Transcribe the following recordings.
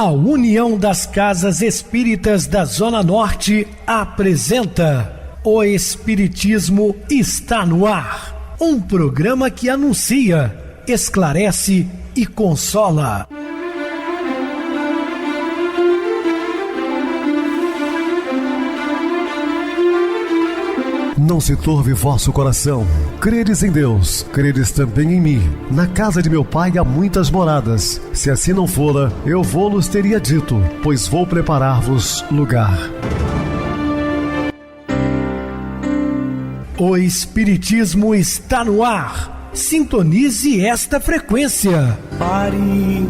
A União das Casas Espíritas da Zona Norte apresenta O Espiritismo está no ar. Um programa que anuncia, esclarece e consola. Não se turve vosso coração. Credes em Deus, credes também em mim. Na casa de meu pai há muitas moradas. Se assim não fora, eu vou-los teria dito, pois vou preparar-vos lugar. O Espiritismo está no ar. Sintonize esta frequência. Pare,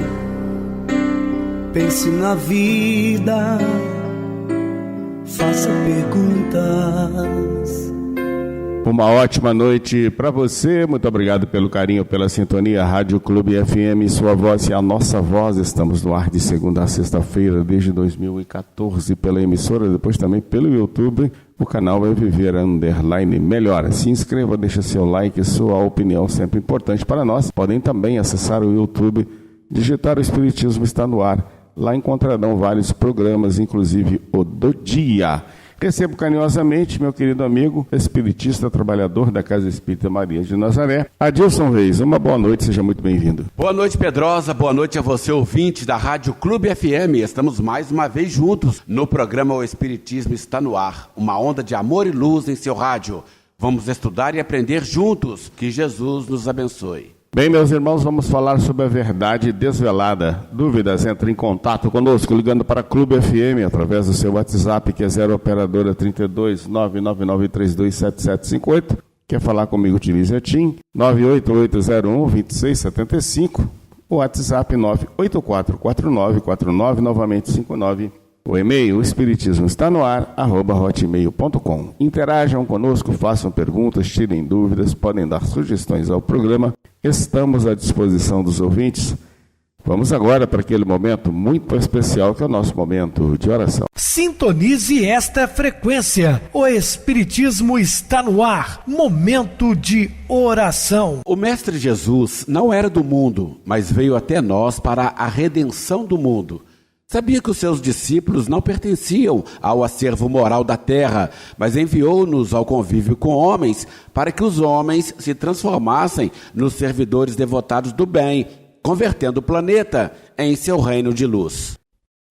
pense na vida, faça perguntas. Uma ótima noite para você, muito obrigado pelo carinho, pela sintonia. Rádio Clube FM, sua voz e a nossa voz. Estamos no ar de segunda a sexta-feira, desde 2014, pela emissora, depois também pelo YouTube. O canal é Viver _ Melhora. Se inscreva, deixa seu like, sua opinião sempre importante para nós. Podem também acessar o YouTube, digitar O Espiritismo está no ar. Lá encontrarão vários programas, inclusive o do dia. Recebo carinhosamente meu querido amigo, espiritista, trabalhador da Casa Espírita Maria de Nazaré, Adilson Reis. Uma boa noite, seja muito bem-vindo. Boa noite, Pedrosa, boa noite a você, ouvinte da Rádio Clube FM. Estamos mais uma vez juntos no programa O Espiritismo está no ar, uma onda de amor e luz em seu rádio. Vamos estudar e aprender juntos, que Jesus nos abençoe. Bem, meus irmãos, vamos falar sobre a verdade desvelada. Dúvidas? Entre em contato conosco, ligando para Clube FM, através do seu WhatsApp, que é 0 operadora 32 999327758. Quer falar comigo, utilize a TIM, 98801-2675. O WhatsApp 9844949, novamente 59. O e-mail, o espiritismo está no ar, @hotmail.com. Interajam conosco, façam perguntas, tirem dúvidas, podem dar sugestões ao programa. Estamos à disposição dos ouvintes. Vamos agora para aquele momento muito especial que é o nosso momento de oração. Sintonize esta frequência. O Espiritismo está no ar. Momento de oração. O Mestre Jesus não era do mundo, mas veio até nós para a redenção do mundo. Sabia que os seus discípulos não pertenciam ao acervo moral da terra, mas enviou-nos ao convívio com homens para que os homens se transformassem nos servidores devotados do bem, convertendo o planeta em seu reino de luz.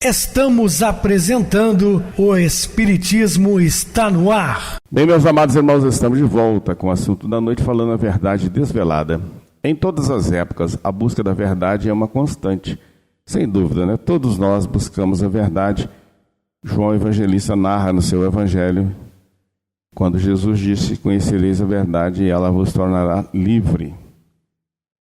Estamos apresentando O Espiritismo está no ar. Bem, meus amados irmãos, estamos de volta com o assunto da noite, falando a verdade desvelada. Em todas as épocas, a busca da verdade é uma constante. Sem dúvida, né? Todos nós buscamos a verdade. João Evangelista narra no seu Evangelho, quando Jesus disse: conhecereis a verdade e ela vos tornará livre.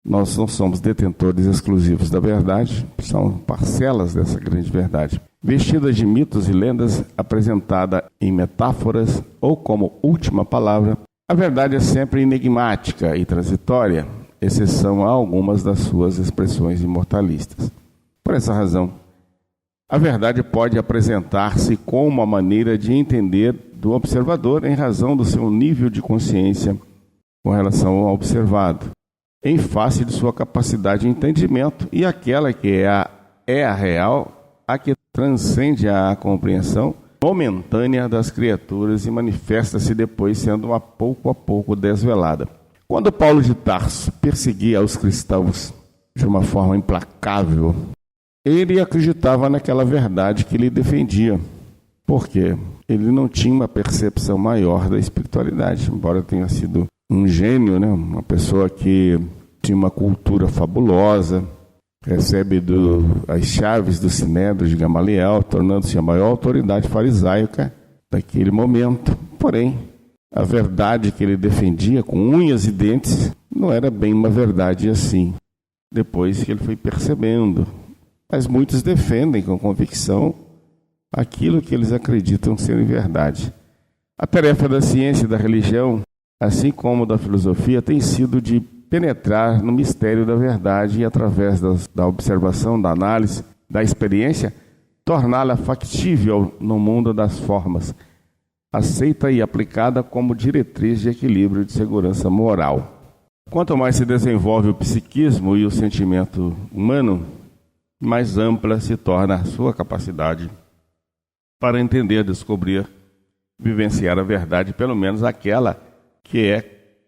Nós não somos detentores exclusivos da verdade, são parcelas dessa grande verdade. Vestida de mitos e lendas, apresentada em metáforas ou como última palavra, a verdade é sempre enigmática e transitória, exceção a algumas das suas expressões imortalistas. Por essa razão, a verdade pode apresentar-se como uma maneira de entender do observador em razão do seu nível de consciência com relação ao observado, em face de sua capacidade de entendimento, e aquela que é a real, a que transcende a compreensão momentânea das criaturas e manifesta-se depois sendo a pouco desvelada. Quando Paulo de Tarso perseguia os cristãos de uma forma implacável, ele acreditava naquela verdade que ele defendia, porque ele não tinha uma percepção maior da espiritualidade, embora tenha sido um gênio, né? Uma pessoa que tinha uma cultura fabulosa, recebe as chaves do Sinédrio de Gamaliel, tornando-se a maior autoridade farisaica daquele momento. Porém, a verdade que ele defendia com unhas e dentes não era bem uma verdade assim, depois que ele foi percebendo. Mas muitos defendem com convicção aquilo que eles acreditam ser verdade. A tarefa da ciência e da religião, assim como da filosofia, tem sido de penetrar no mistério da verdade e, através da observação, da análise, da experiência, torná-la factível no mundo das formas, aceita e aplicada como diretriz de equilíbrio e de segurança moral. Quanto mais se desenvolve o psiquismo e o sentimento humano, mais ampla se torna a sua capacidade para entender, descobrir, vivenciar a verdade, pelo menos aquela que é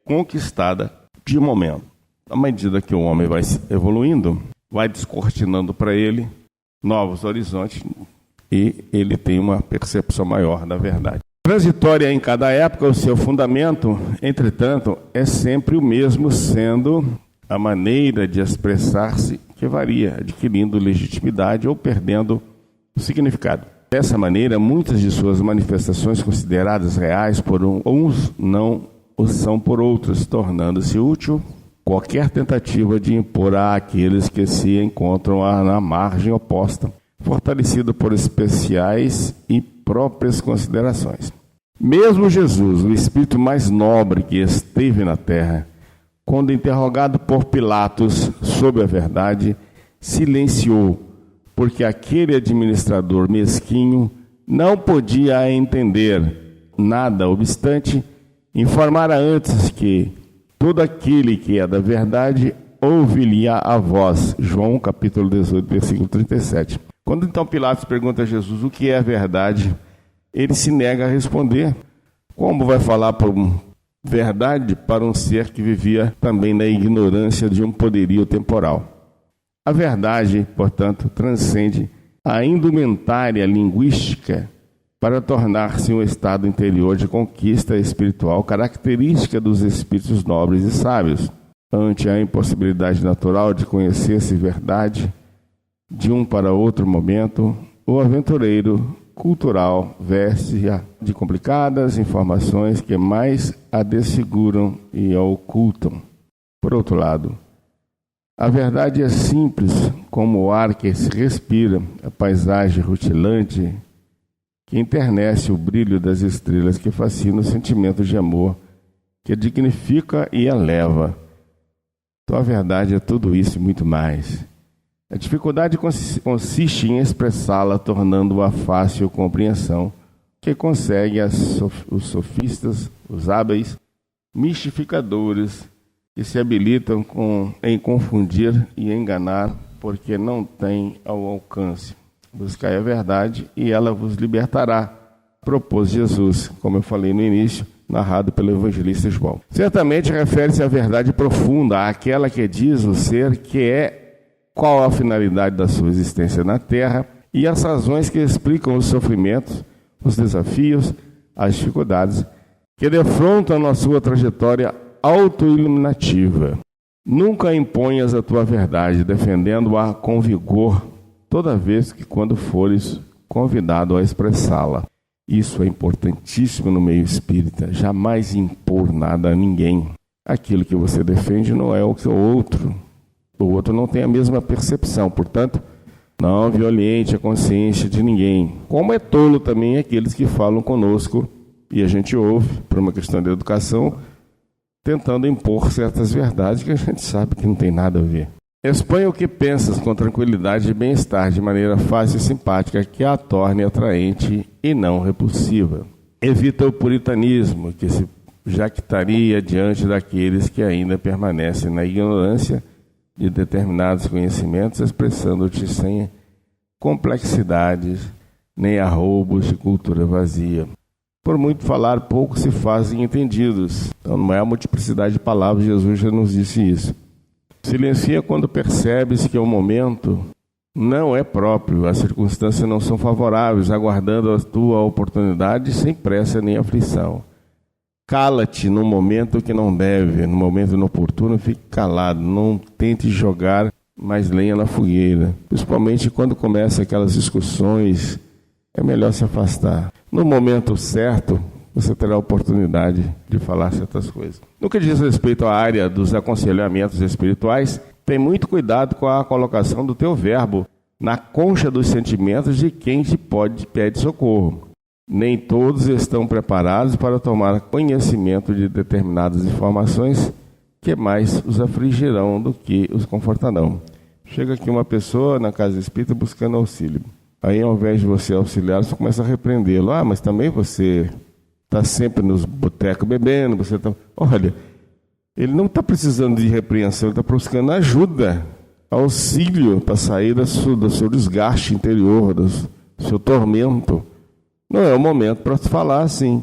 conquistada de momento. À medida que o homem vai evoluindo, vai descortinando para ele novos horizontes e ele tem uma percepção maior da verdade. Transitória em cada época, o seu fundamento, entretanto, é sempre o mesmo, sendo a maneira de expressar-se que varia, adquirindo legitimidade ou perdendo o significado. Dessa maneira, muitas de suas manifestações consideradas reais por uns não o são por outros, tornando-se útil qualquer tentativa de impor àqueles que se encontram na margem oposta, fortalecido por especiais e próprias considerações. Mesmo Jesus, o espírito mais nobre que esteve na terra, quando interrogado por Pilatos sobre a verdade, silenciou, porque aquele administrador mesquinho não podia entender. Nada obstante, informara antes que todo aquele que é da verdade ouviria a voz. João capítulo 18, versículo 37. Quando então Pilatos pergunta a Jesus o que é a verdade, ele se nega a responder. Como vai falar por verdade para um ser que vivia também na ignorância de um poderio temporal? A verdade, portanto, transcende a indumentária linguística para tornar-se um estado interior de conquista espiritual, característica dos espíritos nobres e sábios. Ante a impossibilidade natural de conhecer-se verdade de um para outro momento, o aventureiro cultural veste-a de complicadas informações que mais a desfiguram e a ocultam. Por outro lado, a verdade é simples como o ar que se respira, a paisagem rutilante que enternece o brilho das estrelas, que fascina o sentimento de amor, que dignifica e eleva. Então a verdade é tudo isso e muito mais. A dificuldade consiste em expressá-la, tornando-a fácil compreensão, que consegue os sofistas, os hábeis, mistificadores, que se habilitam em confundir e enganar, porque não têm ao alcance. Buscai a verdade e ela vos libertará, propôs Jesus, como eu falei no início, narrado pelo evangelista João. Certamente refere-se à verdade profunda, àquela que diz o ser que é qual a finalidade da sua existência na Terra e as razões que explicam os sofrimentos, os desafios, as dificuldades que defrontam na sua trajetória autoiluminativa. Nunca imponhas a tua verdade, defendendo-a com vigor, toda vez que quando fores convidado a expressá-la. Isso é importantíssimo no meio espírita, jamais impor nada a ninguém. Aquilo que você defende não é o que o outro não tem a mesma percepção, portanto, não violente a consciência de ninguém. Como é tolo também aqueles que falam conosco, e a gente ouve, por uma questão de educação, tentando impor certas verdades que a gente sabe que não tem nada a ver. Exponha o que pensas com tranquilidade e bem-estar, de maneira fácil e simpática, que a torne atraente e não repulsiva. Evita o puritanismo, que se jactaria diante daqueles que ainda permanecem na ignorância de determinados conhecimentos, expressando-te sem complexidades, nem arroubos de cultura vazia. Por muito falar, pouco se fazem entendidos. Então não é a multiplicidade de palavras, Jesus já nos disse isso. Silencia quando percebes que o momento não é próprio, as circunstâncias não são favoráveis, aguardando a tua oportunidade sem pressa nem aflição. Cala-te no momento que não deve, no momento inoportuno, fique calado, não tente jogar mais lenha na fogueira. Principalmente quando começam aquelas discussões, é melhor se afastar. No momento certo, você terá a oportunidade de falar certas coisas. No que diz respeito à área dos aconselhamentos espirituais, tem muito cuidado com a colocação do teu verbo na concha dos sentimentos de quem te pede socorro. Nem todos estão preparados para tomar conhecimento de determinadas informações que mais os afligirão do que os confortarão. Chega aqui uma pessoa na casa espírita buscando auxílio. Aí, ao invés de você auxiliar, você começa a repreendê-lo. Ah, mas também você está sempre nos botecos bebendo. Olha, ele não está precisando de repreensão, ele está buscando ajuda. auxílio para sair do seu desgaste interior, do seu tormento. Não é o momento para falar assim.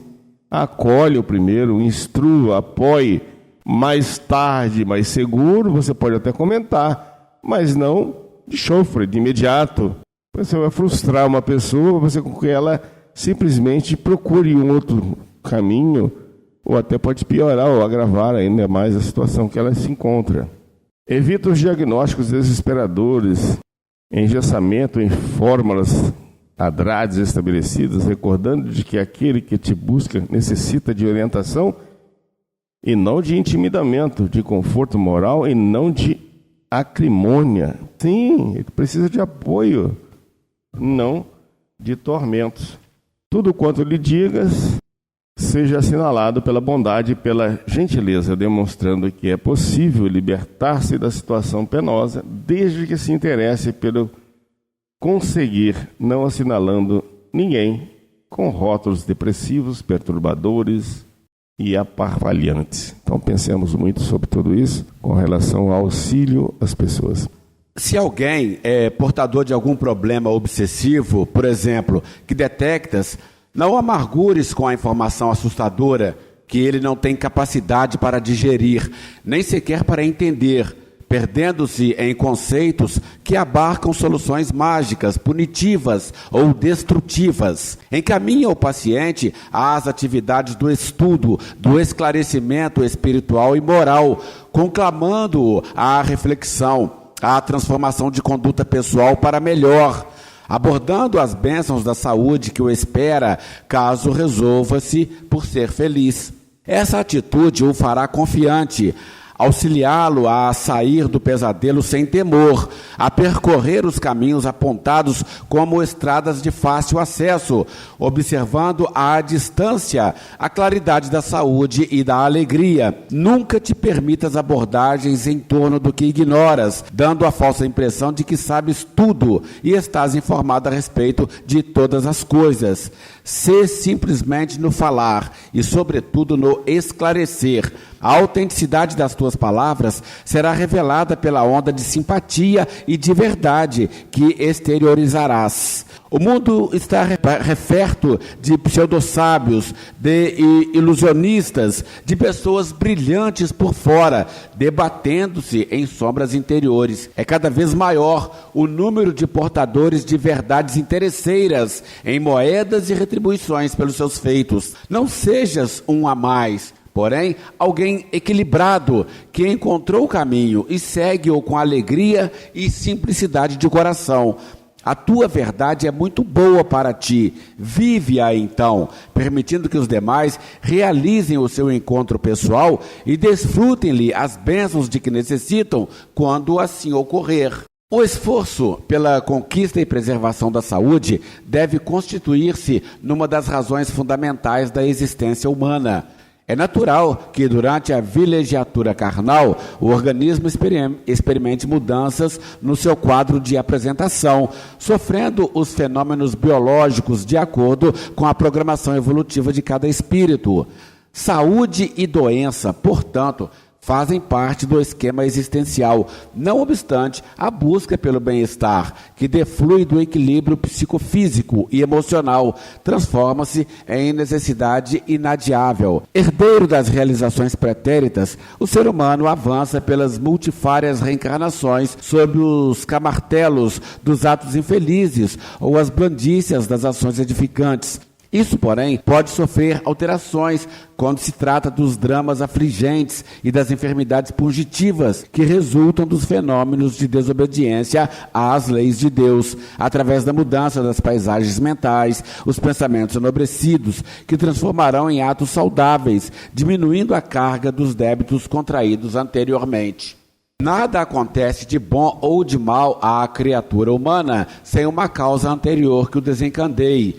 Acolhe o primeiro, instrua, apoie. Mais tarde, mais seguro, você pode até comentar, mas não de chofre, de imediato. Você vai frustrar uma pessoa, você com que ela simplesmente procure um outro caminho, ou até pode piorar ou agravar ainda mais a situação que ela se encontra. Evita os diagnósticos desesperadores, engessamento em fórmulas adrades estabelecidas, recordando de que aquele que te busca necessita de orientação e não de intimidamento, de conforto moral e não de acrimônia. Sim, ele precisa de apoio, não de tormentos. Tudo quanto lhe digas, seja assinalado pela bondade e pela gentileza, demonstrando que é possível libertar-se da situação penosa, desde que se interesse pelo conseguir, não assinalando ninguém com rótulos depressivos, perturbadores e aparvalhantes. Então pensemos muito sobre tudo isso com relação ao auxílio às pessoas. Se alguém é portador de algum problema obsessivo, por exemplo, que detectas, não amargures com a informação assustadora que ele não tem capacidade para digerir, nem sequer para entender, perdendo-se em conceitos que abarcam soluções mágicas, punitivas ou destrutivas. Encaminha o paciente às atividades do estudo, do esclarecimento espiritual e moral, conclamando-o à reflexão, à transformação de conduta pessoal para melhor, abordando as bênçãos da saúde que o espera, caso resolva-se por ser feliz. Essa atitude o fará confiante, auxiliá-lo a sair do pesadelo sem temor, a percorrer os caminhos apontados como estradas de fácil acesso, observando à distância a claridade da saúde e da alegria. Nunca te permitas abordagens em torno do que ignoras, dando a falsa impressão de que sabes tudo e estás informado a respeito de todas as coisas. Sê simplesmente no falar e, sobretudo, no esclarecer. A autenticidade das tuas palavras será revelada pela onda de simpatia e de verdade que exteriorizarás. O mundo está referto de pseudo-sábios, de ilusionistas, de pessoas brilhantes por fora, debatendo-se em sombras interiores. É cada vez maior o número de portadores de verdades interesseiras em moedas e retribuições pelos seus feitos. Não sejas um a mais, porém, alguém equilibrado, que encontrou o caminho e segue-o com alegria e simplicidade de coração. A tua verdade é muito boa para ti. Vive-a então, permitindo que os demais realizem o seu encontro pessoal e desfrutem-lhe as bênçãos de que necessitam quando assim ocorrer. O esforço pela conquista e preservação da saúde deve constituir-se numa das razões fundamentais da existência humana. É natural que durante a vilegiatura carnal o organismo experimente mudanças no seu quadro de apresentação, sofrendo os fenômenos biológicos de acordo com a programação evolutiva de cada espírito. Saúde e doença, portanto, fazem parte do esquema existencial. Não obstante, a busca pelo bem-estar, que deflui do equilíbrio psicofísico e emocional, transforma-se em necessidade inadiável. Herdeiro das realizações pretéritas, o ser humano avança pelas multifárias reencarnações sob os camartelos dos atos infelizes ou as blandícias das ações edificantes. Isso, porém, pode sofrer alterações quando se trata dos dramas afligentes e das enfermidades purgativas que resultam dos fenômenos de desobediência às leis de Deus, através da mudança das paisagens mentais, os pensamentos enobrecidos, que transformarão em atos saudáveis, diminuindo a carga dos débitos contraídos anteriormente. Nada acontece de bom ou de mal à criatura humana sem uma causa anterior que o desencadeie.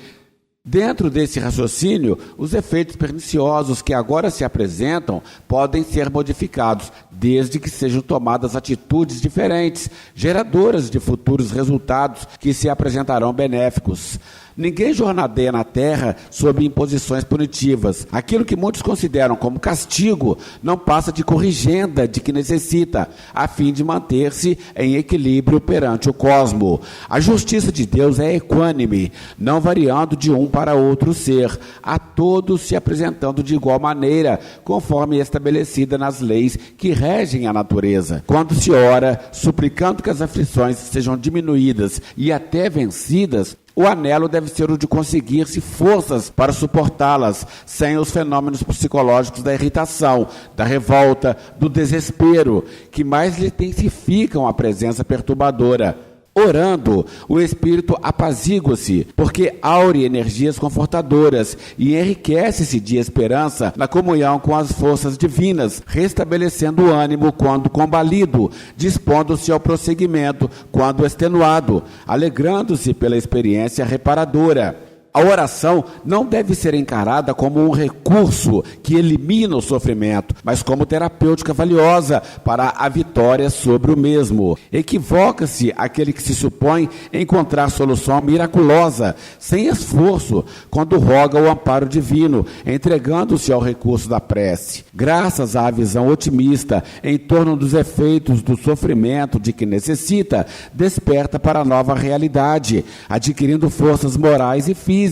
Dentro desse raciocínio, os efeitos perniciosos que agora se apresentam podem ser modificados, desde que sejam tomadas atitudes diferentes, geradoras de futuros resultados que se apresentarão benéficos. Ninguém jornadeia na terra sob imposições punitivas. Aquilo que muitos consideram como castigo não passa de corrigenda de que necessita, a fim de manter-se em equilíbrio perante o cosmo. A justiça de Deus é equânime, não variando de um para outro ser, a todos se apresentando de igual maneira, conforme estabelecida nas leis que regem a natureza. Quando se ora, suplicando que as aflições sejam diminuídas e até vencidas, o anelo deve ser o de conseguir-se forças para suportá-las, sem os fenômenos psicológicos da irritação, da revolta, do desespero, que mais lhe intensificam a presença perturbadora. Orando, o espírito apazigua-se, porque aure energias confortadoras e enriquece-se de esperança na comunhão com as forças divinas, restabelecendo o ânimo quando combalido, dispondo-se ao prosseguimento quando extenuado, alegrando-se pela experiência reparadora. A oração não deve ser encarada como um recurso que elimina o sofrimento, mas como terapêutica valiosa para a vitória sobre o mesmo. Equivoca-se aquele que se supõe encontrar solução miraculosa, sem esforço, quando roga o amparo divino, entregando-se ao recurso da prece. Graças à visão otimista em torno dos efeitos do sofrimento de que necessita, desperta para a nova realidade, adquirindo forças morais e físicas,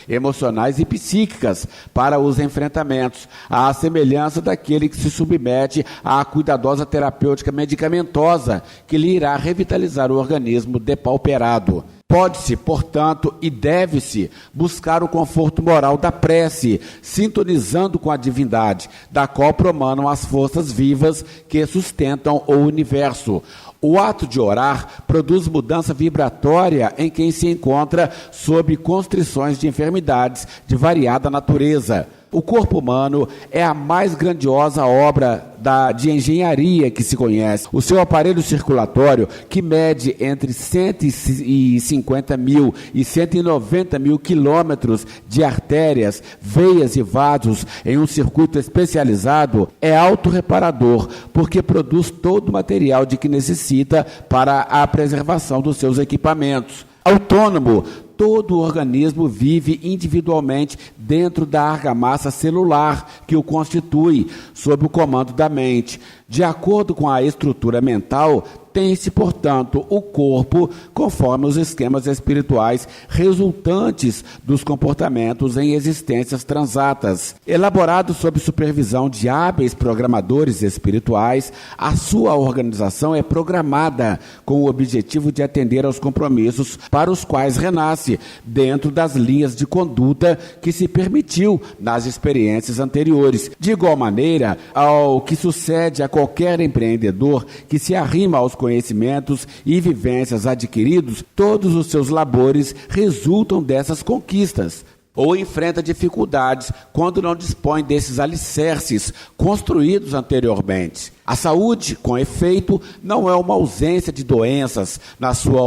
emocionais e psíquicas para os enfrentamentos, à semelhança daquele que se submete à cuidadosa terapêutica medicamentosa que lhe irá revitalizar o organismo depauperado. Pode-se, portanto, e deve-se buscar o conforto moral da prece, sintonizando com a divindade, da qual promanam as forças vivas que sustentam o universo. O ato de orar produz mudança vibratória em quem se encontra sob constrições de enfermidades de variada natureza. O corpo humano é a mais grandiosa obra de engenharia que se conhece. O seu aparelho circulatório, que mede entre 150 mil e 190 mil quilômetros de artérias, veias e vasos em um circuito especializado, é autorreparador, porque produz todo o material de que necessita para a preservação dos seus equipamentos. Autônomo, todo o organismo vive individualmente dentro da argamassa celular que o constitui, sob o comando da mente. De acordo com a estrutura mental, tem-se, portanto, o corpo conforme os esquemas espirituais resultantes dos comportamentos em existências transatas. Elaborado sob supervisão de hábeis programadores espirituais, a sua organização é programada com o objetivo de atender aos compromissos para os quais renasce, dentro das linhas de conduta que se permitiu nas experiências anteriores. De igual maneira, ao que sucede a qualquer empreendedor que se arrima aos conhecimentos e vivências adquiridos, todos os seus labores resultam dessas conquistas. Ou enfrenta dificuldades quando não dispõe desses alicerces construídos anteriormente. A saúde, com efeito, não é uma ausência de doenças na sua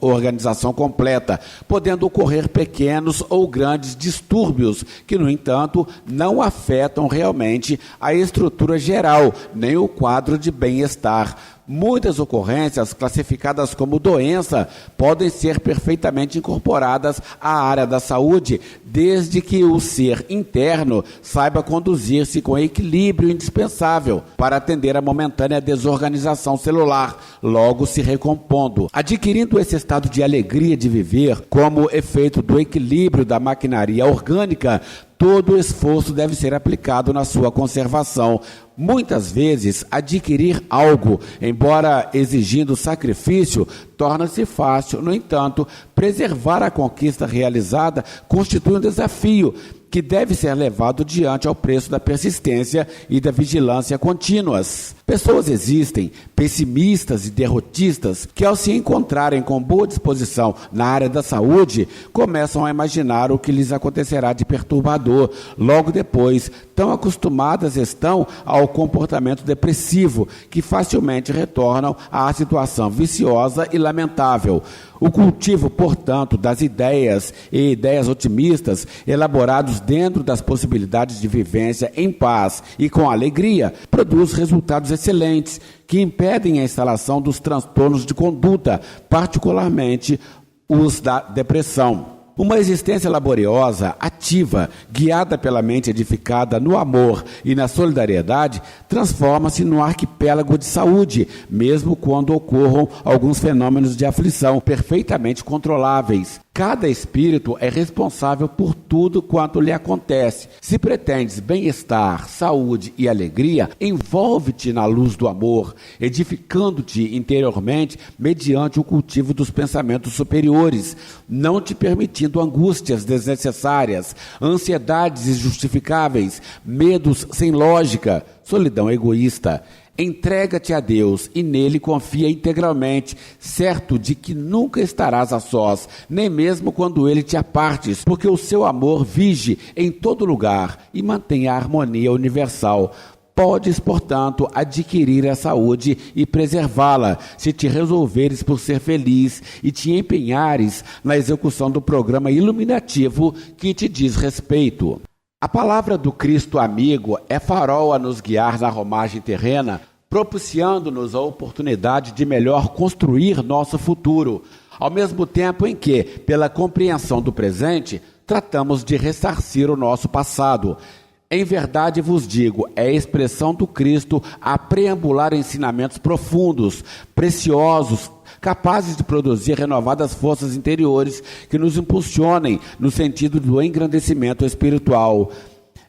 organização completa, podendo ocorrer pequenos ou grandes distúrbios que, no entanto, não afetam realmente a estrutura geral, nem o quadro de bem-estar. Muitas ocorrências classificadas como doença podem ser perfeitamente incorporadas à área da saúde, desde que o ser interno saiba conduzir-se com equilíbrio indispensável para atender a momentânea desorganização celular, logo se recompondo. Adquirindo esse estado de alegria de viver como efeito do equilíbrio da maquinaria orgânica, todo o esforço deve ser aplicado na sua conservação. Muitas vezes, adquirir algo, embora exigindo sacrifício, torna-se fácil. No entanto, preservar a conquista realizada constitui um desafio que deve ser levado diante ao preço da persistência e da vigilância contínuas. Pessoas existem, pessimistas e derrotistas, que ao se encontrarem com boa disposição na área da saúde, começam a imaginar o que lhes acontecerá de perturbador. Logo depois, tão acostumadas estão ao comportamento depressivo, que facilmente retornam à situação viciosa e lamentável. O cultivo, portanto, das ideias e ideias otimistas, elaborados dentro das possibilidades de vivência em paz e com alegria, produz resultados excelentes que impedem a instalação dos transtornos de conduta, particularmente os da depressão. Uma existência laboriosa, ativa, guiada pela mente edificada no amor e na solidariedade, transforma-se num arquipélago de saúde, mesmo quando ocorram alguns fenômenos de aflição perfeitamente controláveis. Cada espírito é responsável por tudo quanto lhe acontece. Se pretendes bem-estar, saúde e alegria, envolve-te na luz do amor, edificando-te interiormente mediante o cultivo dos pensamentos superiores, não te permitindo angústias desnecessárias, ansiedades injustificáveis, medos sem lógica, solidão egoísta. Entrega-te a Deus e nele confia integralmente, certo de que nunca estarás a sós, nem mesmo quando ele te apartes, porque o seu amor vige em todo lugar e mantém a harmonia universal. Podes, portanto, adquirir a saúde e preservá-la, se te resolveres por ser feliz e te empenhares na execução do programa iluminativo que te diz respeito. A palavra do Cristo amigo é farol a nos guiar na romagem terrena, propiciando-nos a oportunidade de melhor construir nosso futuro, ao mesmo tempo em que, pela compreensão do presente, tratamos de ressarcir o nosso passado. Em verdade vos digo, é a expressão do Cristo a preambular ensinamentos profundos, preciosos, capazes de produzir renovadas forças interiores que nos impulsionem no sentido do engrandecimento espiritual.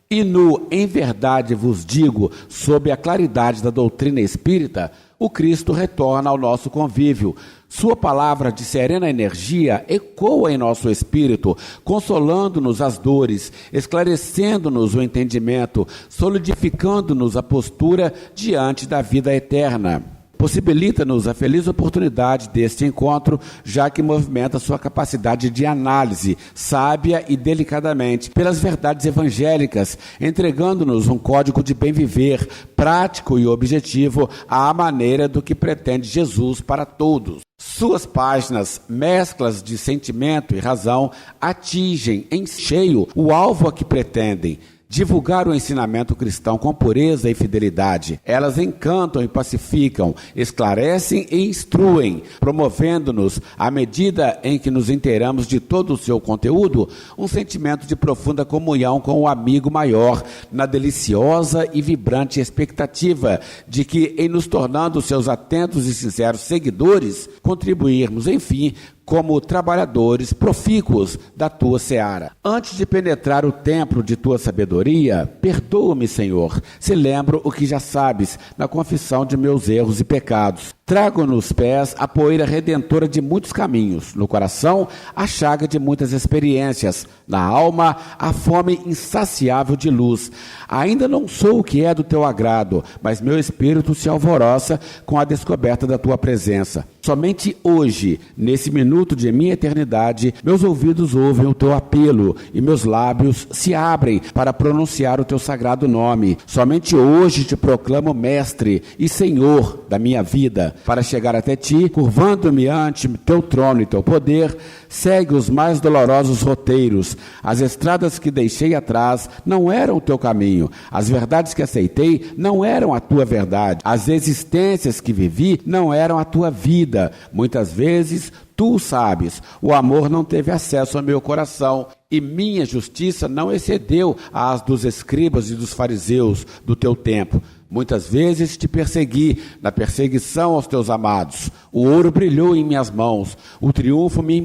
E em verdade vos digo, sob a claridade da doutrina espírita, o Cristo retorna ao nosso convívio. Sua palavra de serena energia ecoa em nosso espírito, consolando-nos as dores, esclarecendo-nos o entendimento, solidificando-nos a postura diante da vida eterna. Possibilita-nos a feliz oportunidade deste encontro, já que movimenta sua capacidade de análise, sábia e delicadamente, pelas verdades evangélicas, entregando-nos um código de bem viver, prático e objetivo, à maneira do que pretende Jesus para todos. Suas páginas, mesclas de sentimento e razão, atingem em cheio o alvo a que pretendem. Divulgar o ensinamento cristão com pureza e fidelidade. Elas encantam e pacificam, esclarecem e instruem, promovendo-nos, à medida em que nos inteiramos de todo o seu conteúdo, um sentimento de profunda comunhão com o amigo maior, na deliciosa e vibrante expectativa de que, em nos tornando seus atentos e sinceros seguidores, contribuirmos, enfim, como trabalhadores profícuos da tua seara. Antes de penetrar o templo de tua sabedoria, perdoa-me, Senhor, se lembro o que já sabes, na confissão de meus erros e pecados. Trago nos pés a poeira redentora de muitos caminhos, no coração a chaga de muitas experiências, na alma a fome insaciável de luz. Ainda não sou o que é do teu agrado, mas meu espírito se alvoroça com a descoberta da tua presença. Somente hoje, nesse minuto de minha eternidade, meus ouvidos ouvem o teu apelo e meus lábios se abrem para pronunciar o teu sagrado nome. Somente hoje te proclamo Mestre e Senhor da minha vida. Para chegar até ti, curvando-me ante teu trono e teu poder, segue os mais dolorosos roteiros. As estradas que deixei atrás não eram o teu caminho. As verdades que aceitei não eram a tua verdade. As existências que vivi não eram a tua vida. Muitas vezes, tu sabes, o amor não teve acesso ao meu coração e minha justiça não excedeu às dos escribas e dos fariseus do teu tempo. Muitas vezes te persegui na perseguição aos teus amados. O ouro brilhou em minhas mãos, o triunfo me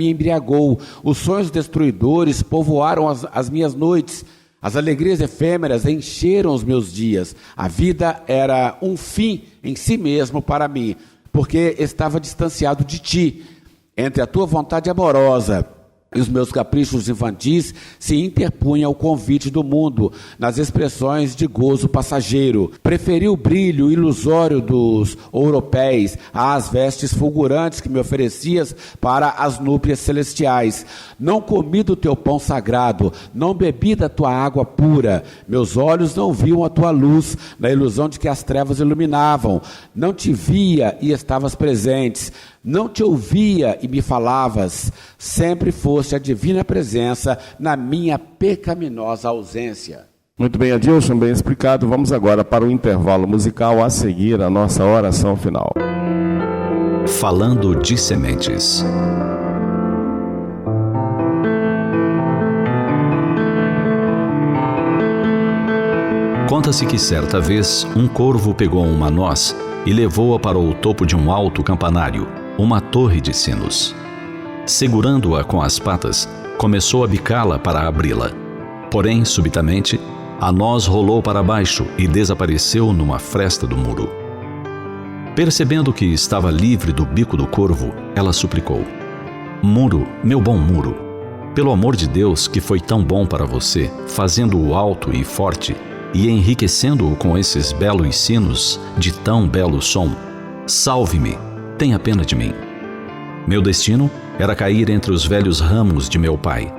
embriagou, os sonhos destruidores povoaram as minhas noites, as alegrias efêmeras encheram os meus dias. A vida era um fim em si mesmo para mim, porque estava distanciado de ti. Entre a tua vontade amorosa e os meus caprichos infantis se interpunha o convite do mundo nas expressões de gozo passageiro. Preferi o brilho ilusório dos ouropéis às vestes fulgurantes que me oferecias para as núpcias celestiais. Não comi do teu pão sagrado, não bebi da tua água pura. Meus olhos não viam a tua luz na ilusão de que as trevas iluminavam. Não te via e estavas presentes. Não te ouvia e me falavas, sempre foste a divina presença na minha pecaminosa ausência. Muito bem, Adilson, bem explicado. Vamos agora para o intervalo musical, a seguir a nossa oração final. Falando de sementes. Conta-se que certa vez um corvo pegou uma noz e levou-a para o topo de um alto campanário, uma torre de sinos. Segurando-a com as patas, começou a bicá-la para abri-la. Porém, subitamente, a noz rolou para baixo e desapareceu numa fresta do muro. Percebendo que estava livre do bico do corvo, ela suplicou: Muro, meu bom muro, pelo amor de Deus que foi tão bom para você, fazendo-o alto e forte e enriquecendo-o com esses belos sinos de tão belo som, salve-me, tenha pena de mim. Meu destino era cair entre os velhos ramos de meu pai,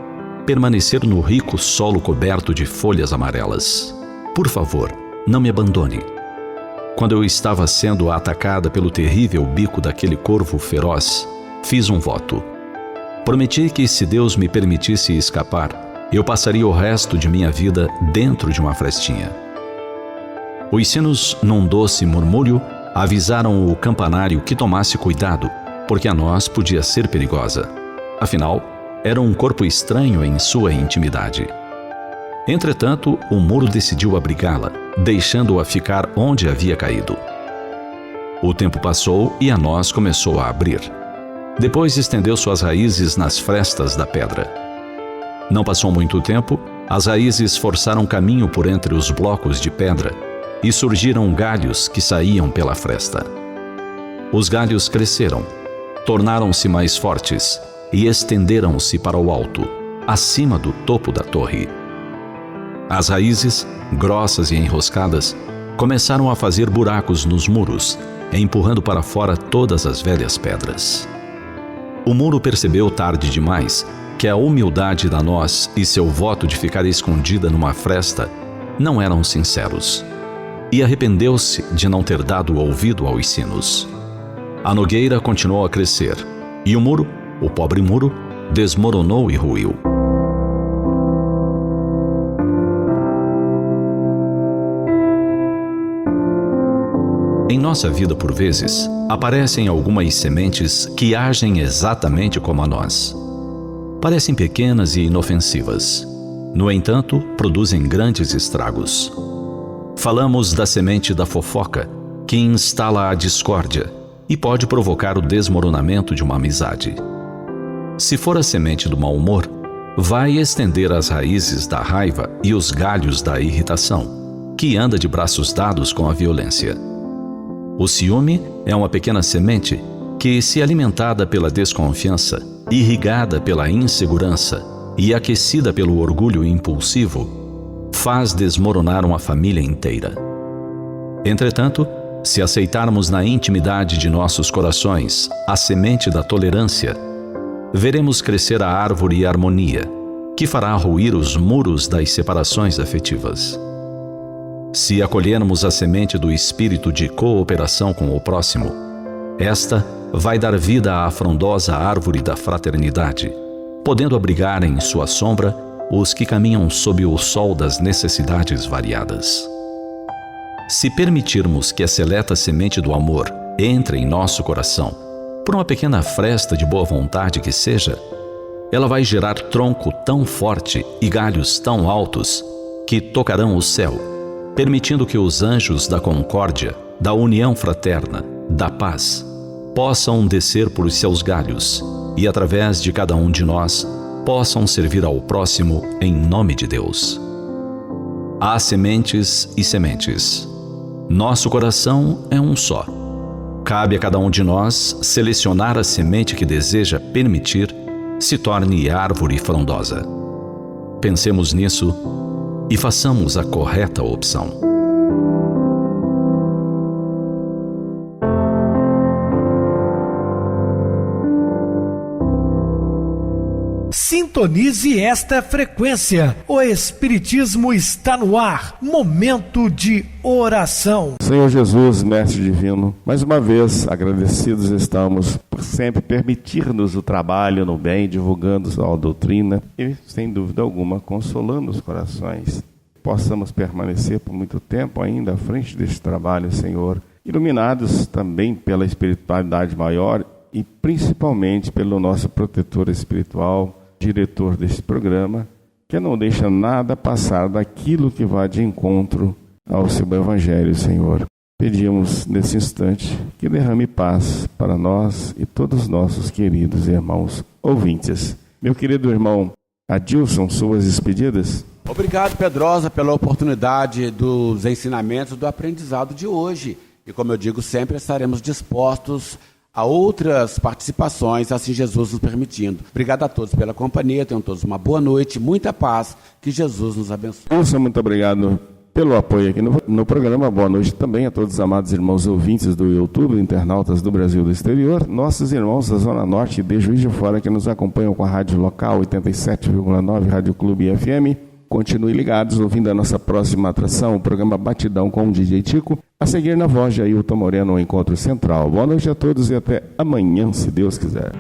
permanecer no rico solo coberto de folhas amarelas. Por favor, não me abandone. Quando eu estava sendo atacada pelo terrível bico daquele corvo feroz, fiz um voto. Prometi que, se Deus me permitisse escapar, eu passaria o resto de minha vida dentro de uma frestinha. Os sinos, num doce murmúrio, avisaram o campanário que tomasse cuidado, porque a noz podia ser perigosa. Afinal, era um corpo estranho em sua intimidade. Entretanto, o muro decidiu abrigá-la, deixando-a ficar onde havia caído. O tempo passou e a noz começou a abrir. Depois estendeu suas raízes nas frestas da pedra. Não passou muito tempo, as raízes forçaram caminho por entre os blocos de pedra e surgiram galhos que saíam pela fresta. Os galhos cresceram, tornaram-se mais fortes e estenderam-se para o alto, acima do topo da torre. As raízes, grossas e enroscadas, começaram a fazer buracos nos muros, empurrando para fora todas as velhas pedras. O muro percebeu tarde demais que a humildade da noz e seu voto de ficar escondida numa fresta não eram sinceros, e arrependeu-se de não ter dado ouvido aos sinos. A nogueira continuou a crescer, e o muro, o pobre muro, desmoronou e ruiu. Em nossa vida, por vezes, aparecem algumas sementes que agem exatamente como a nós. Parecem pequenas e inofensivas. No entanto, produzem grandes estragos. Falamos da semente da fofoca, que instala a discórdia e pode provocar o desmoronamento de uma amizade. Se for a semente do mau humor, vai estender as raízes da raiva e os galhos da irritação, que anda de braços dados com a violência. O ciúme é uma pequena semente que, se alimentada pela desconfiança, irrigada pela insegurança e aquecida pelo orgulho impulsivo, faz desmoronar uma família inteira. Entretanto, se aceitarmos na intimidade de nossos corações a semente da tolerância, veremos crescer a árvore e a harmonia, que fará ruir os muros das separações afetivas. Se acolhermos a semente do espírito de cooperação com o próximo, esta vai dar vida à frondosa árvore da fraternidade, podendo abrigar em sua sombra os que caminham sob o sol das necessidades variadas. Se permitirmos que a seleta semente do amor entre em nosso coração, por uma pequena fresta de boa vontade que seja, ela vai gerar tronco tão forte e galhos tão altos que tocarão o céu, permitindo que os anjos da concórdia, da união fraterna, da paz, possam descer por seus galhos e, através de cada um de nós, possam servir ao próximo em nome de Deus. Há sementes e sementes. Nosso coração é um só. Cabe a cada um de nós selecionar a semente que deseja permitir se torne árvore frondosa. Pensemos nisso e façamos a correta opção. Sintonize esta frequência. O Espiritismo está no ar. Momento de oração. Senhor Jesus, Mestre Divino, mais uma vez agradecidos estamos por sempre permitir-nos o trabalho no bem, divulgando a doutrina e, sem dúvida alguma, consolando os corações. Possamos permanecer por muito tempo ainda à frente deste trabalho, Senhor, iluminados também pela espiritualidade maior e principalmente pelo nosso protetor espiritual, diretor deste programa, que não deixa nada passar daquilo que vai de encontro ao seu Evangelho, Senhor. Pedimos nesse instante que derrame paz para nós e todos os nossos queridos irmãos ouvintes. Meu querido irmão Adilson, suas despedidas. Obrigado, Pedrosa, pela oportunidade dos ensinamentos do aprendizado de hoje. E como eu digo sempre, estaremos dispostos a outras participações, assim Jesus nos permitindo. Obrigado a todos pela companhia, tenham todos uma boa noite, muita paz, que Jesus nos abençoe. Nossa, muito obrigado pelo apoio aqui no programa. Boa noite também a todos os amados irmãos ouvintes do YouTube, internautas do Brasil e do exterior, nossos irmãos da Zona Norte e de Juiz de Fora que nos acompanham com a rádio local 87,9 Rádio Clube FM. Continue ligados, ouvindo a nossa próxima atração, o programa Batidão com o DJ Tico. A seguir, na voz de Ailton Moreno, o Encontro Central. Boa noite a todos e até amanhã, se Deus quiser.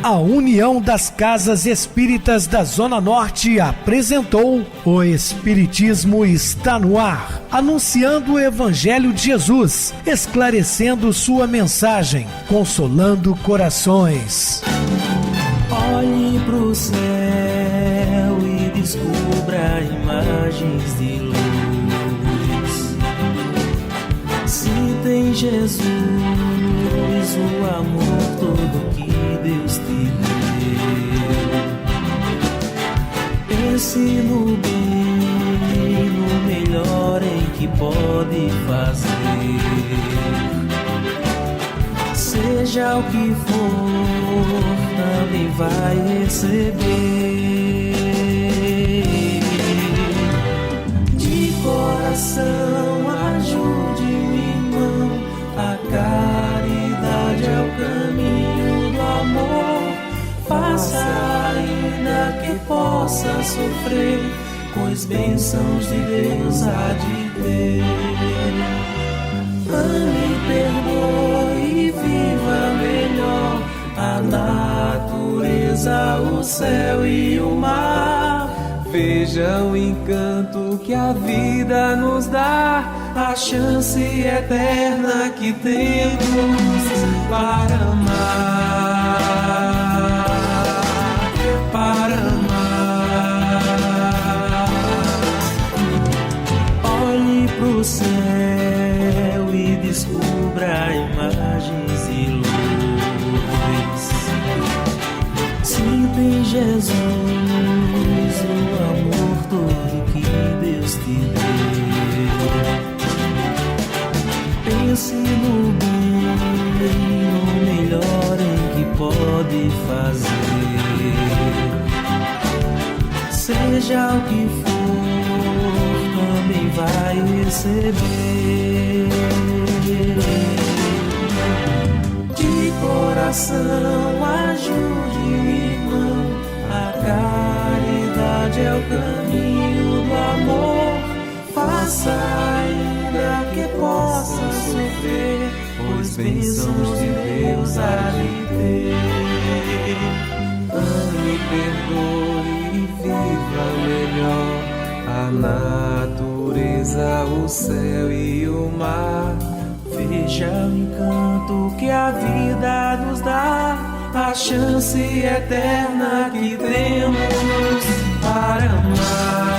A União das Casas Espíritas da Zona Norte apresentou O Espiritismo está no ar, anunciando o Evangelho de Jesus, esclarecendo sua mensagem, consolando corações. Olhe pro céu e descubra imagens de luz. Se tem Jesus, o amor todo que Deus te deu. Pense no bem, no melhor em que pode fazer. Seja o que for, também vai receber. De coração, ajude o irmão, a caridade é o caminho do amor. Faça ainda que possa sofrer, pois bênçãos de Deus há de ter. Ame, perdoe e viva melhor a natureza, o céu e o mar. Veja o encanto que a vida nos dá, a chance eterna que temos para amar, para amar. Olhe pro céu e descubra imagens e luz. Sim, tem Jesus, o amor todo que Deus te deu. Pense no bem, no melhor em que pode fazer. Seja o que for, também vai receber. De coração, ajude o irmão, a caridade é o caminho do amor. Faça ainda que possa sofrer, pois bênçãos de Deus há de ter. Ame, perdoe e viva melhor a natureza, o céu e o mar. Veja o encanto que a vida nos dá, a chance eterna que temos para amar.